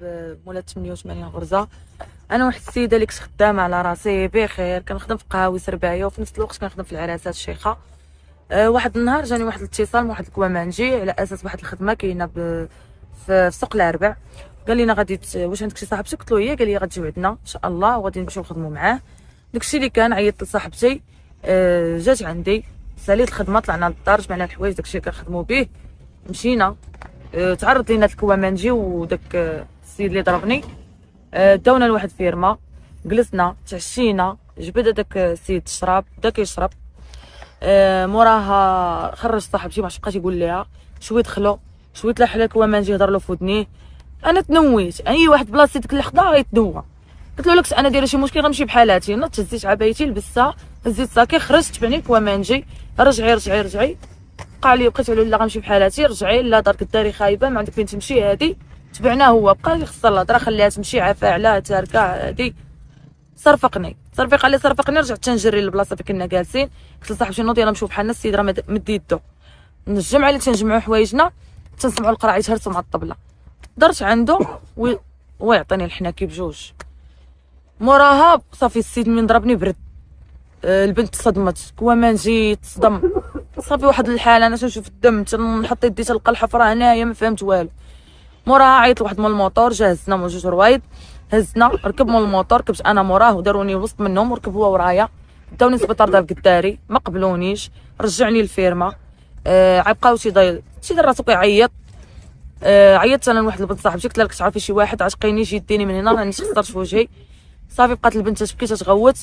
بمولات 88 غرزه. انا واحد السيده اللي كنت خدامه على راسي بخير، كنخدم في قهاوي رباعيه وفي نفس الوقت كنخدم في العراسات الشيخه. واحد النهار جاني واحد الاتصال من واحد الكوامانجي على اساس واحد الخدمه كاينه في سوق الاربع. قال لي انا غادي واش عندك شي صاحبتك؟ قلت له هي. قال لي غتجيو عندنا ان شاء الله وغادي نمشيو نخدموا معاه. داكشي اللي كان. عيطت لصاحبتي، جات عندي، ساليت الخدمه، طلعنا للدار، جمعنا الحوايج داكشي اللي كنخدموا به، مشينا. تعرض لينا الكوامانجي وداك السيد اللي ضربني، داونا لواحد فيرما، جلسنا تعشينا، جبد هذاك السيد الشراب، بدا كيشرب. موراها خرج صاحبتي، ما عرفتش بقى يقول ليها شويه دخلوا شويه تلاح على الكوامانجي يهضر له في ودنيه. انا تنويت، اي واحد بلاصتي ديك اللحظه غيتنوى. قلت له لك انا دايره شي مشكل غنمشي بحالاتي. نضت هزيت عبايتي لبستها، هزيت صاكي، خرجت، تبعني الكوامانجي. رجعي بقى لي، بقيت على لا غنمشي بحالاتي. رجعي لا دارك الداري خايبه، ما عندك فين تمشي. هادي تبعناه هو، بقى لي خسر الهضره، خليها تمشي عفاعله تاركه. هادي صرفقني رجعت تنجري للبلاصه فين كنا جالسين. قلت لصاحبتي نوض يلا نمشيو بحالنا. السيد راه مد يدو. نجمع عليه تنجمعوا حوايجنا، تنسمعوا القرع يتهرسوا مع الطبله. درت عنده ويعطيني الحناكي بجوج. موراها صافي السيد من ضربني برد. البنت تصدمت، كوامانجي تصدم، صافي واحد الحاله. انا تنشوف الدم، تنحط يدي تلقى الحفره هنايا، ما فهمت والو. موراها عيط لواحد مول الموطور، جا هزنا من جوج روايض، هزنا ركب مول الموطور، ركبت انا موراه وداروني وسط منهم، وركب هو ورايا. داوني للسبيطار ديال القداري، ما قبلونيش، رجعني للفيرما. بقاو تيدير راسو كيعيط. عيطت انا لواحد البنت صاحبتي، قلت لها كنت عارفه شي واحد عاشقيني يجي يديني من هنا، راني خسرت في وجهي. صافي بقات البنت تبكي تتغوت.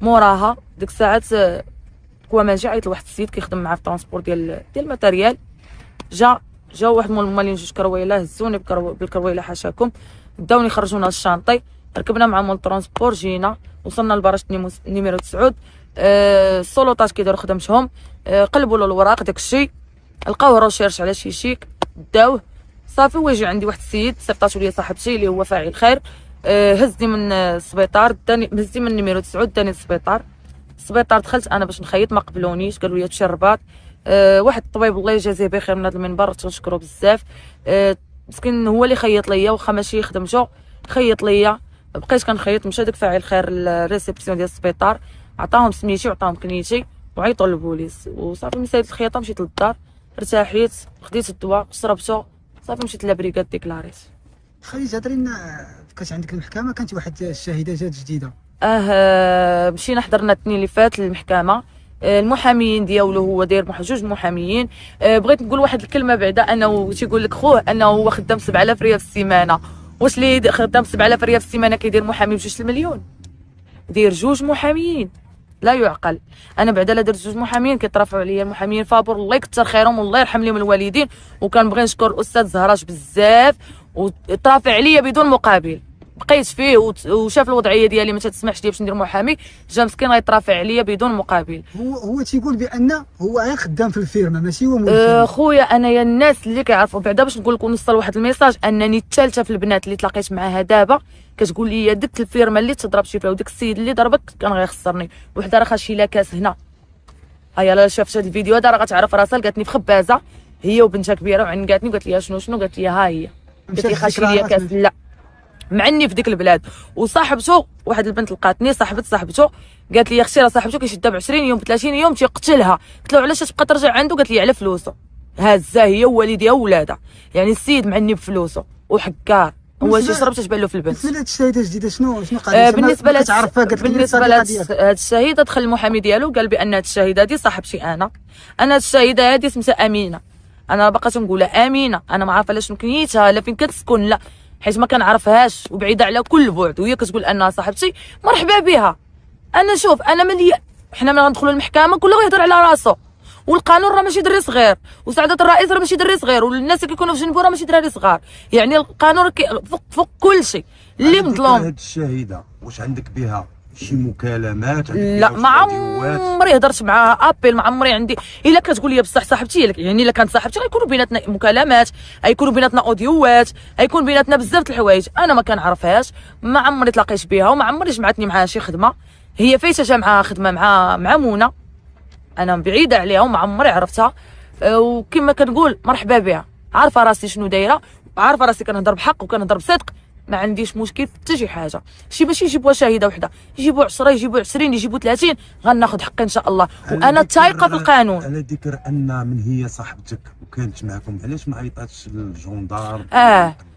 موراها ديك الساعات كوامانجي عيط لواحد السيد كيخدم معاه في الترونسبور ديال الماتيريال. جا واحد مول المالين جوج كرويله، هزوني بالكرويله حاشاكم، داوني خرجونا للشانطي، ركبنا مع مول الترونسبور، جينا وصلنا لبراج نيميرو 9. السلطات كيديروا خدمتهم، قلبوا له الوراق داكشي، لقاوه روشيرش على شي شيك، داوه. صافي ويجي عندي واحد السيد صيفطاتو ليا صاحبتي اللي هو فاعل خير، هزني من السبيطار، هزني من نيميرو 9 داني للسبيطار. دخلت انا باش نخيط، ما قبلونيش، قالوا لي تمشي الرباط. واحد الطبيب الله يجازيه بخير من هذا المنبر تنشكرو بزاف، مسكين هو اللي خيط ليا، واخا ماشي خدمته خيط ليا. بقيت كنخيط، مشى داك فاعل خير الريسبسيون ديال السبيطار، عطاهم سميتي وعطاهم كنيتي وعيطوا للبوليس. وصافي من ساليت الخياطه مشيت للدار، ارتاحيت، خديت الدواء شربته، صافي مشيت لابريكاد ديكلاريت. خليت هضري لنا، كانت عندك المحكمه، كانت واحد الشاهده جات جديده. مشينا حضرنا الاثنين اللي فات للمحكمه. المحاميين ديالو هو داير جوج محاميين. بغيت نقول واحد الكلمه بعدا، انه تيقول لك خوه انه هو خدام 7000 ريال في السيمانه. واش اللي خدام 7000 ريال في السيمانه كيدير محامي ب2 المليون؟ دير جوج محاميين، لا يعقل. انا بعدا لا درت جوج محاميين كيترافعوا عليا المحاميين فابور، الله يكثر خيرهم والله يرحم لهم الوالدين. وكنبغي نشكر الاستاذ زهراج بزاف، وترافع عليا بدون مقابل. بقيت فيه وشاف الوضعيه ديالي ما تسمحش لي باش ندير محامي، جا مسكين غيترافع عليا بدون مقابل. هو تيقول بان هو غير خدام في الفيرما ماشي هو مول. خويا انا يا الناس اللي كيعرفوا بعدا، باش نقول لكم نوصل واحد الميساج، انني الثالثه في البنات اللي تلاقيت معاها دابا كتقول لي ديك الفيرما اللي تضرب شي فيها وديك السيد اللي ضربك كان غيخسرني. وحده راه خاشي لا كاس هنا، هيا لا شافت هذا الفيديو هذا راه غتعرف راسها. لقاتني في خبازه هي وبنتها كبيره وعنقاتني وقالت لي شنو قالت لي ها هي، قالت لي خاشي ليا كاس. لا معني في ديك البلاد. وصاحبته واحد البنت لقاتني، صاحبته قالت لي اختي راه صاحبته كيشدها ب 20 يوم ب 30 يوم تيقتلها. قلت له علاش تبقى ترجع عنده؟ قالت لي على فلوسه، هازاه هي ووالديها وولادها. يعني السيد معني بفلوسه وحكار، هو شي شرب تتبان له في البنت. بالنسبه لهاد الشهاده الجديده شنو قال؟ بالنسبه لهاد هاد الشهيده دخل المحامي ديالو قال بان هاد الشهيده هادي صاحبتي انا هاد الشهيده هادي سميتها امينه. انا باقا تنقولها امينه، انا ما عارفه لا شنو كنيتها لا فين كتسكن لا، حيت ما كنعرفهاش وبعيده على كل بعد، وهي كتقول انها صاحبتي مرحبا بها. انا شوف انا ملي حنا ملي غندخلوا المحكمه كله غيهضر على راسو، والقانون راه ماشي دري صغير، وسعاده الرئيس راه ماشي دري صغير، والناس اللي كيكونوا في جنبو راه ماشي دراري صغار. يعني القانون فوق كل شيء اللي مظلوم. هاد الشهيده واش عندك بها شي مكالمات؟ لا ما عمري هضرت معاها ابيل، ما عمري عندي. الا كتقول لي بصح صاحبتي، يعني الا كانت صاحبتي غيكونوا بيناتنا مكالمات، غيكونوا بيناتنا اوديوات، غيكون بيناتنا بزاف د الحوايج. انا ما كنعرفهاش، ما عمري تلاقيت بها، وما عمري جمعتني معاها شي خدمه. هي فايته جا معاها خدمه مع منى، انا بعيده عليها وما عمري عرفتها. وكما كنقول مرحبا بها، عارفه راسي شنو دايره. عارفه راسي كنهضر بحق وكنهضر بصدق، ما عنديش مشكل في حتى شي حاجه. ماشي يجيبوها شاهده وحده، يجيبوا 10 يجيبوا 20 يجيبوا 30، غناخذ حقي ان شاء الله. وانا تايقه في القانون. على ذكر ان من هي صاحبتك وكانت معكم، علاش ما عيطاتش للجندار؟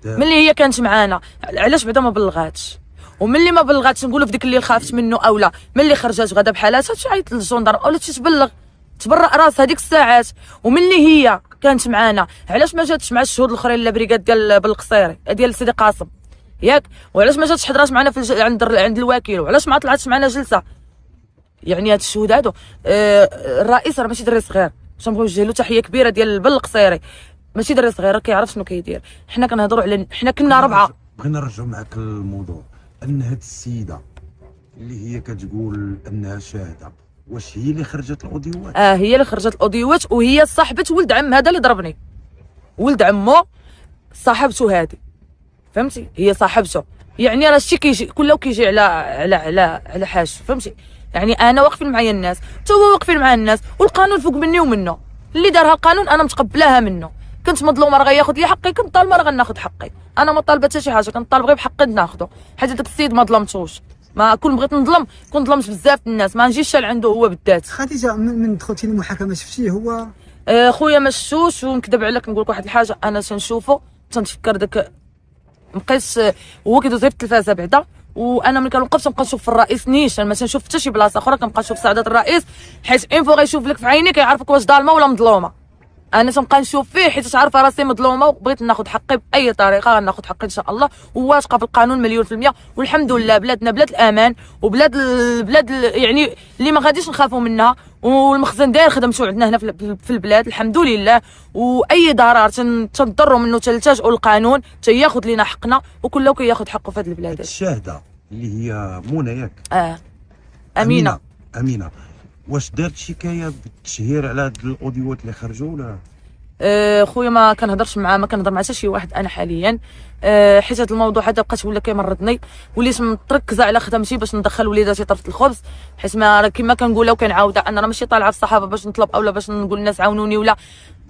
ملي هي كانت معانا، علاش بعدا ما بلغاتش؟ وملي ما بلغاتش نقولوا في ديك الليل خافت منه اولا، ملي خرجت غدا بحالاتها تمشي عيط للجندار اولا تبلغ تبرأ راسها هذيك الساعات. وملي هي كانت معانا، علاش ما جاتش مع الشهود الاخرين لا بريغاد ديال بالقصيري ديال سيدي قاسم ياك؟ وعلاش ما جاتش حضرات معنا في عند الوكيل؟ وعلاش ما طلعتش معنا جلسه؟ يعني هاد الشهود هادو الرئيس راه ماشي دري صغير، باش نبغيو نوجه له تحيه كبيره ديال بالقصيري، ماشي دري صغير، كيعرف شنو كيدير. حنا كنهضروا على حنا كنا 4. بغينا نرجعوا معك للموضوع، ان هاد السيده اللي هي كتقول انها شاهده، واش هي اللي خرجت الاوديوات؟ هي اللي خرجت الاوديوات، وهي صاحبه ولد عم هذا اللي ضربني، ولد عمو صاحبته هذه، فهمتي؟ هي صاحبته، يعني راه الشيء كيجي كله كيجي على حاج، فهمتي؟ يعني انا واقفين معايا الناس، حتى هو واقفين مع الناس، والقانون فوق مني ومنه، اللي دارها القانون انا متقبلاها منه. كنت مظلومه راه غياخذ لي حقي، كنت طالبه راه غناخذ حقي، انا ما طالبه حتى شي حاجه، كنت طالبه غير بحقي ناخذه، حيت داك السيد ما ظلمتوش. ما كون بغيت نظلم كنت ظلمت بزاف الناس، ما نجيش لعنده هو بالذات. خديجه من دخلتي للمحاكمه شفتيه هو؟ خويا ما شفتوش، ونكذب عليك نقول لك واحد الحاجه، انا تنشوفو تنتفكر داك مابقيتش هو كيدوز غير في التلفازه بعدا، وانا ملي كنوقف تنبقى نشوف في الرئيس نيشان، ما تنشوف حتى شي بلاصه اخرى، كنبقى نشوف سعاده الرئيس، حيت انفو غيشوف لك في عينيك يعرفك واش ظالمه ولا مظلومه. انا تنبقى نشوف فيه حيت عارفه راسي مظلومه، وبغيت ناخذ حقي باي طريقه، غناخذ حقي ان شاء الله، وواثقه في القانون مليون في المية. والحمد لله بلادنا بلاد الامان، وبلاد يعني اللي ما غاديش نخافوا منها، والمخزن داير خدمته عندنا هنا في البلاد الحمد لله. واي ضرر تنضروا منه تلتجئوا للقانون تياخذ لنا حقنا، وكله كياخذ حقه في هذه البلاد. الشاهده اللي هي منى ياك؟ امينه واش دارت شكايه بالتشهير على هاد الاوديوات اللي خرجوا ولا؟ خويا ما كنهضرش معاه، ما كنهضر مع حتى شي واحد انا حاليا، حيت هذا الموضوع هذا بقات ولا كيمرضني، وليت متركزه على خدمتي باش ندخل وليداتي طرف الخبز، حيت ما راه كما كنقولها وكنعاودها، انا راه ماشي طالعه في الصحافه باش نطلب اولا باش نقول للناس عاونوني، ولا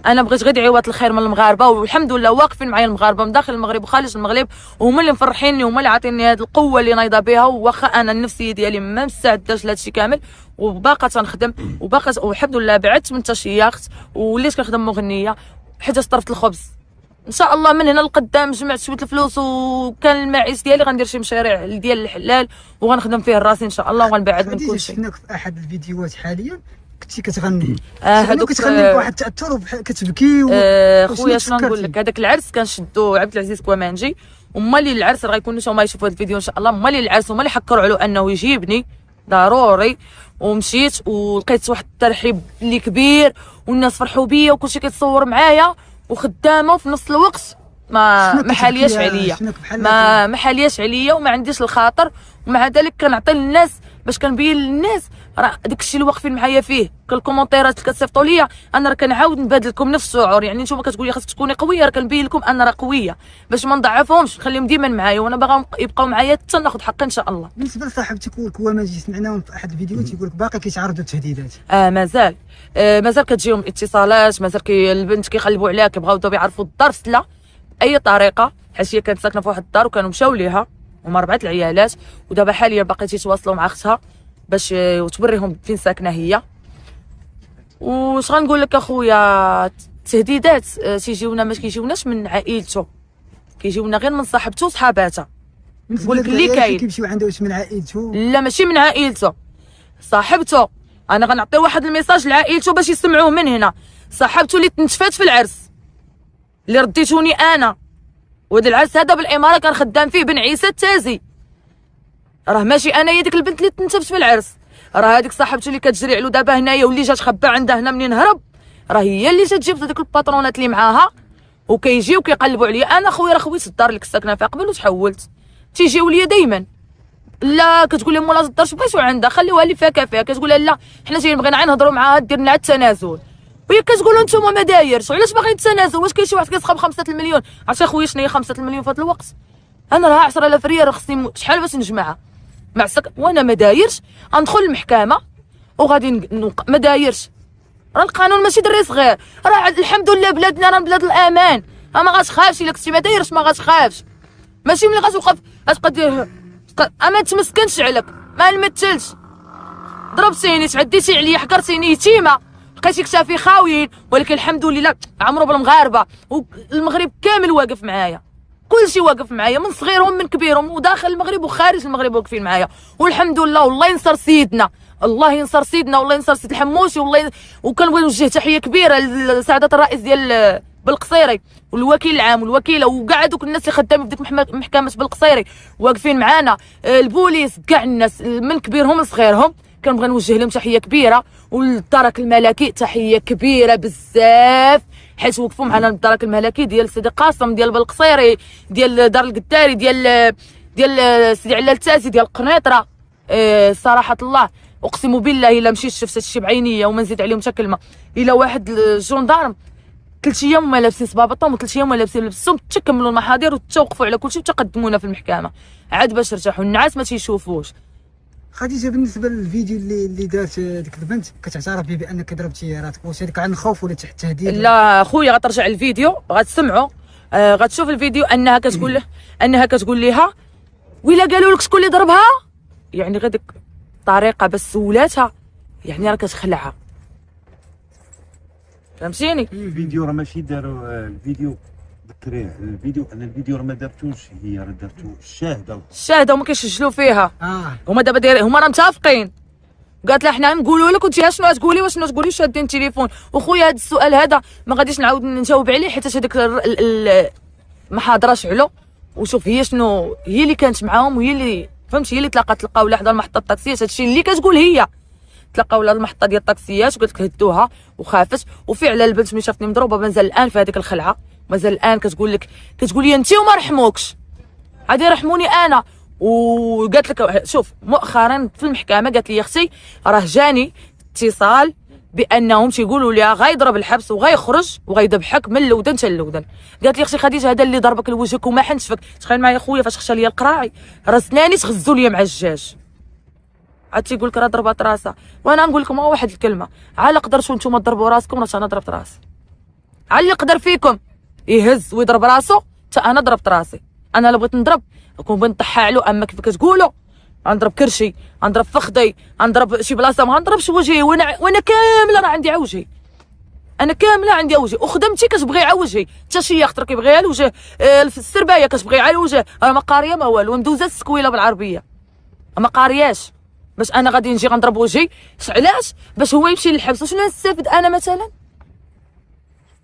انا بغيت غير دعوات الخير من المغاربه، والحمد لله واقفين معايا المغاربه من داخل المغرب وخارج المغرب، وهما اللي مفرحيني، هما اللي عاطيني هذه القوه اللي نايضه بها، واخا انا النفسيه ديالي ما مستعداش لهذا الشيء كامل، وباقا تنخدم، وباقا والحمد لله بعدت من تشياخت وليت كنخدم مغنيه حيت طرفت الخبز. ان شاء الله من هنا لقدام جمعت شويه الفلوس وكان المعيش ديالي غندير شي مشاريع ديال الحلال وغنخدم فيه راسي ان شاء الله، وغنبعد من كل شيء. شفناك في احد الفيديوهات حاليا كنتي كتغني، هذوك كتغني بواحد التاثر وكتبكي خويا شنو نقول لك، هذاك العرس كنشدو عبد العزيز كوامانجي، هما اللي العرس راه غيكونوا هما يشوفوا هذا الفيديو ان شاء الله، هما اللي العرس هما اللي حكروا عليه انه يجيبني ضروري، ومشيت ولقيت واحد الترحيب اللي كبير، والناس فرحوا بيا وكلشي كيتصور معايا وخدامه، وفي نفس الوقت ما حالياش عليا، ما حالياش عليا، وما عنديش الخاطر، ومع ذلك كنعطي للناس باش كنبين للناس راه داك الشيء اللي واقفين معايا فيه، الكومونتيرات اللي كتصيفطوا ليا انا راه كنعاود نبادل لكم نفس الشعور، يعني نتوما كتقولي خاصك تكوني قويه، راه كنبين لكم انا راه قويه باش ما نضعفهمش، نخليهم ديما معايا، وانا باغا يبقاو معايا حتى ناخذ حقي ان شاء الله. بالنسبه لصاحبتك والكوامانجي سمعناهم في احد الفيديوهات يقول لك باقي كيتعرضوا التهديدات؟ مازال كتجيهم اتصالات، مازال البنت كيقلبوا عليها، كيبغاو يعرفوا الدار فتله باي طريقه، حيت هي كانت ساكنه في واحد الدار وكانوا مشاو ليها هما 4 العيالات، ودابا حاليا باقي تيتواصلوا مع اختها باش توريهم فين ساكنه هي. واش غنقول لك اخويا، التهديدات تيجيونا ما كيجيوناش من عائلته، كيجيونا غير من صاحبته وصحاباتها. نقول لك اللي كاين كيمشيو عنده واش من عائلته؟ لا ماشي من عائلته، صاحبته. انا غنعطي واحد الميساج لعائلته باش يسمعوه من هنا، صاحبته اللي تنشفات في العرس اللي رديتوني انا، وهذا العرس هذا بالاماره كان خدام فيه بن عيسى التازي، راه ماشي انايا ديك البنت اللي تنشفت في العرس، راه هذيك صاحبته اللي كتجري علو دابا هنايا واللي جات خبا عندها هنا منين هرب، راه هي اللي جات جابت هذوك الباترونات اللي معاها وكيجيو كيقلبوا عليا. انا خويا راه خويت الدار اللي كنت ساكنه فيها قبل وتحولت، تيجيو ليا دايما، لا كتقول لهم ولا الدار بغيتو عندها خليوها لي فيها كافيه، كتقول لا حنا جايين بغينا نهضروا معاها دير لنا التنازل، وهي كتقولوا نتوما ما دايرش، علاش باغيين تنازل؟ واش كاين شي واحد كيسخب 5 المليون؟ عرفتي خويا شنو هي 5 المليون في هذا الوقت؟ انا راه 10,000 ريال راه خصني شحال باش نجمعها مع وانا ما دايرش، غندخل المحكمه وغادي ما دايرش، راه القانون ماشي دري صغير، راه الحمد لله بلادنا راه بلاد الامان، ما غاتخافش الا كنتي ما دايرش، ما غاتخافش. ماشي ملي غتوقف غتبقى دير ما تمسكنش عليك، ما نمثلش. ضربتيني، تعديتي عليا، حكرتيني يتيمه، لقيتي كتافي خاويين، ولكن الحمد لله عمرو بالمغاربه والمغرب كامل واقف معايا، كلشي واقف معايا، من صغيرهم من كبيرهم، وداخل المغرب وخارج المغرب واقفين معايا، والحمد لله. والله ينصر سيدنا، الله ينصر سيدنا، والله ينصر سيد الحموشي، وكنبغي نوجه تحيه كبيره لسعاده الرئيس ديال بالقصيري والوكيل العام والوكيله وكاع دوك الناس اللي خدامين في ديك محكمه بالقصيري واقفين معانا، البوليس، كاع الناس من كبيرهم لصغيرهم، كنبغي نوجه لهم تحيه كبيره. والدرك الملكي تحيه كبيره بزاف، حيت وقفوا معنا الدرك الملكي ديال سيدي قاسم، ديال بالقصيري، ديال دار القداري، ديال سيدي علال التازي، ديال قنيطره. صراحه الله اقسم بالله الا مشيت شفت هادشي بعينيا وما نزيد عليهم حتى كلمه. الا واحد الجندارم 3 ايام ما لابسين صبابطهم و3 ايام ما لابسين لبسهم، تكملوا المحاضر وتوقفوا على كلشي وتقدمونا في المحكمه عاد باش نرتاحوا، النعاس ما تيشوفوش. خديجه، بالنسبه للفيديو اللي دارت ديك البنت، كتعترف به بانك ضربتي راسك، واش هذاك عن الخوف ولا تحت التهديد؟ لا خويا، غترجع الفيديو غتسمعوا، غتشوف الفيديو انها كتقول له، انها كتقول ليها ويلا قالوا لك شكون اللي ضربها، يعني غير ديك الطريقه بس سولاتها، يعني راه كتخلعها، فهمتيني؟ الفيديو راه ماشي داروا الفيديو، ذكريه الفيديو، انا الفيديو راه ما دارتوش هي، راه دارتو الشاهده هما كيسجلوا فيها. هما دابا دايرين، هما راه متفقين. قالت لها حنا نقولوا لك وانت شنو تقولي وشنو تقولي، شادين التليفون. وخويا هذا السؤال هذا ما غاديش نعاود نجاوب عليه، حيت هذيك المحاضره شعلوا، وشوف هي شنو، هي اللي كانت معاهم، وهي اللي فهمت، هي اللي تلقاو لحظه المحطه الطاكسيات، هادشي اللي كتقول هي. تلاقاو لهاد المحطه ديال الطاكسيات وقالت لك هدوها وخافت، وفعلا البنت ملي شافتني مضروبه مازال الان في هذيك الخلعه، مازال الان كتقول لي انت وما رحموكش، عادي رحموني انا. وقالت لك شوف مؤخرا في المحكمه قالت لي اختي راه جاني اتصال بانهم تيقولوا لها غيضرب الحبس وغيخرج وغيذبحك من اللودن حتى اللودن. قالت لي اختي خديجه هذا اللي ضربك لوجهك وما حنشفك، تخيل معايا خويا فاش خشى ليا القراعي راه سناني تغزوا ليا مع الجاج، عاد تيقول لك راه ضربات راسها. وانا نقول لكم واحد الكلمه، على قدرتوا نتوما تضربوا راسكم، راه انا ضربت راسي، على اللي قدر فيكم يهز ويضرب راسو حتى انا ضربت راسي. انا لو بغيت نضرب نكون بغيت نطحى علو، اما كيف كتقولوا غنضرب كرشي، غنضرب فخدي، غنضرب شي بلاصه، ما غنضربش وجهي، وانا كامله راه عندي عوجهي، انا كامله عندي عوجهي، وخدمتي كتبغي على وجهي، حتى شي خاطر كيبغيها الوجه، السربايه كتبغي على الوجه، راه ما قاريه ما والو، مدوزه السكويله بالعربيه ما قارياش، باش انا غادي نجي غنضرب وجهي. علاش؟ باش هو يمشي للحبس. وشنو نستافد انا مثلا؟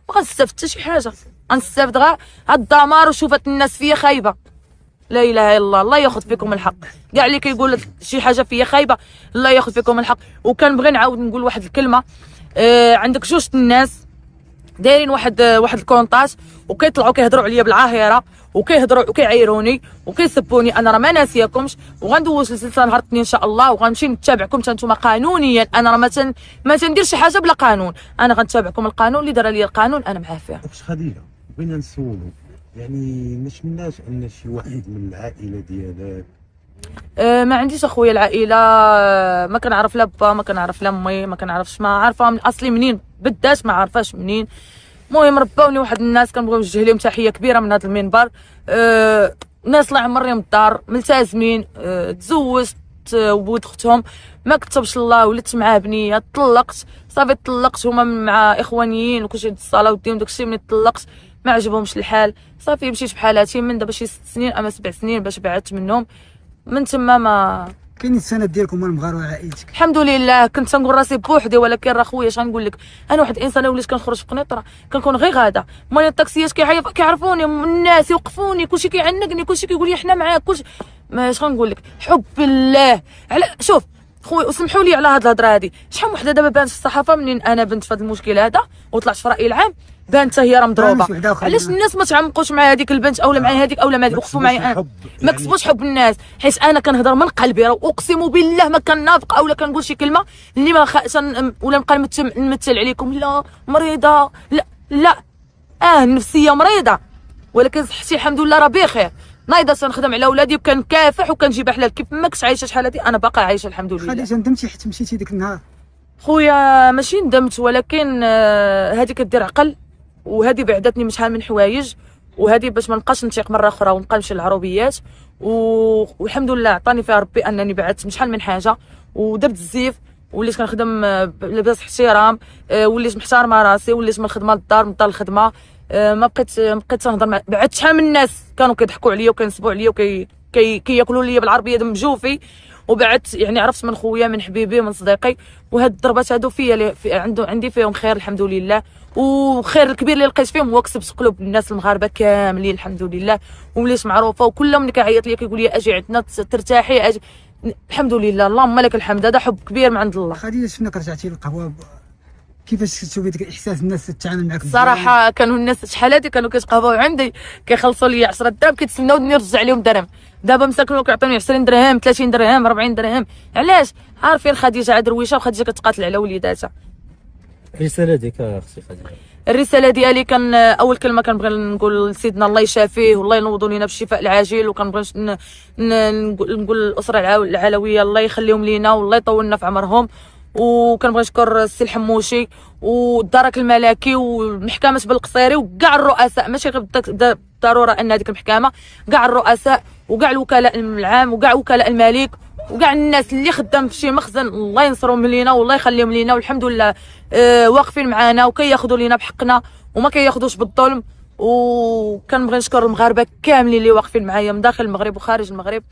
ما غنستافد حتى شي حاجه، غنستافد غير هاد الدمار وشوفت الناس فيا خايبه. لا اله الا الله، الله ياخذ فيكم الحق، كاع اللي كيقول شي حاجه فيا خايبه الله ياخذ فيكم الحق. وكنبغي نعاود نقول واحد الكلمه، عندك جوج الناس دايرين واحد الكونطاج وكيطلعوا كيهضروا عليا بالعاهره وكيهضروا وكيعايروني وكيسبوني، انا راه ما ناسياكمش، وغندوز السلسله نهار الاثنين ان شاء الله، وغنمشي نتابعكم حتى نتوما قانونيا. انا راه ما تندير شي حاجه بلا قانون، انا غنتابعكم القانون اللي دار لي القانون انا معاه فيه. واش خديجه بغينا نسولو، يعني ما شفناش ان شي واحد من العائله ديالك؟ ما عنديش اخويا العائله، ما كنعرف لا با، ما كنعرف لا امي، ما كنعرفش، ما عارفه من اصلي منين بالذات، ما عارفاش منين. المهم رباوني واحد الناس كنبغي نوجه لهم تحيه كبيره من هذا المنبر، ناس الله يعمرهم الدار، ملتزمين، تزوجت ولد اختهم ما كتبش الله، ولدت مع بنيه، طلقت صافي، طلقت هما مع اخوانيين وكلشي الصلاه وديهم داكشي، ملي طلقت ما عجبهمش الحال صافي مشيت بحالاتي، من دابا شي 6 سنين اما 7 سنين باش بعدت منهم، من تما ما كاين السند ديالكم المغار وعائلتك؟ الحمد لله. كنت نقول راسي بوحدي، ولكن راه خويا اش غنقول لك، انا واحد الانسان وليت كنخرج في قنيطره كنكون غير غاده، مال الطاكسيات كيعرفوني، الناس يوقفوني، كلشي كيعنقني، كلشي كيقول لي حنا معاك، كلشي ما اش غنقول لك، حب الله. على شوف خويا وسمحوا لي على هاد الهضره هادي، شحال وحده دابا بانت في الصحافه منين انا بنت في هذا المشكل هذا وطلعت في الراي العام، بانت هي راه مضروبه. علاش الناس ما تعمقوش مع هذيك البنت اولا مع هذيك اولا مع هذيك، وقفوا معايا انا، ما كسبوش حب الناس، حيت انا كنهضر من قلبي، راه اقسم بالله ما كنافق اولا كنقول شي كلمه اللي ما ولا نبقى نمثل عليكم، لا مريضه، لا النفسيه مريضه، ولكن صحتي الحمد لله راه بخير، نايضه تنخدم على ولادي وكنكافح وكنجيب حلال، كيف ما كنت عايشه شحال هادي انا باقا عايشه الحمد لله. خديجه ندمتي حيت مشيتي ديك النهار؟ خويا ماشي ندمت، ولكن هادي كدير عقل وهذه بعدتني من شحال من حوايج، وهذه باش ما نبقاش نتيق مره اخرى ونبقى نمشي للعربيات. والحمد لله عطاني فيها ربي انني بعدت من شحال من حاجه ودرت الزيف، وليت كنخدم لباس احترام، وليت محترمه راسي، وليت من الخدمه للدار من الدار للخدمه. ما بقيت تنهضر بعدت شحال من الناس كانوا كيضحكوا عليا وكينصبوا عليا كياكلوا لي بالعربيه دم جوفي. وبعدت يعني عرفت من خويا من حبيبي من صديقي، وهاد الضربات هادو فيا عندي فيهم خير الحمد لله. وخير الكبير اللي لقيت فيهم هو كسبت قلوب الناس المغاربه كاملين الحمد لله، وليت معروفه، وكلهم اللي كيعيط لي كيقول لي اجي عندنا ترتاحي أجي. الحمد لله اللهم لك الحمد، هذا حب كبير من عند الله. خديجه شنو رجعتي للقهوه، كيفاش تشوفي ديك الاحساس الناس تتعامل معك؟ صراحه كانوا الناس شحال هادي كانوا كيتقهووا عندي كيخلصوا لي 10 درهم كيتسناوني نرجع لهم درهم. دابا مساكنوا كيعطوني 20 درهم 30 درهم 40 درهم. علاش؟ عارفين خديجه عاد رويشه، وخديجه كتقاتل على وليداتها. الرساله ديالك اختي خديجه؟ الرساله ديالي كان اول كلمه كنبغي نقول لسيدنا الله يشافيه والله ينوضوا لينا بالشفاء العاجل، وكنبغي نقول للاسره العلويه الله يخليهم لينا والله يطول لنا في عمرهم. وكنبغي نشكر السي الحموشي والدرك الملكي والمحكمه بالقصيري وكاع الرؤساء، ماشي غير بالضروره ان هذيك المحكمه، كاع الرؤساء وكاع الوكلاء العام وكاع وكلاء الملك وكاع الناس اللي خدام في شي مخزن، الله ينصرهم لينا والله يخليهم لينا. والحمد لله واقفين معنا وكياخذوا لينا بحقنا وما كياخذوش بالظلم. وكنبغي نشكر المغاربه كاملين اللي واقفين معايا من داخل المغرب وخارج المغرب.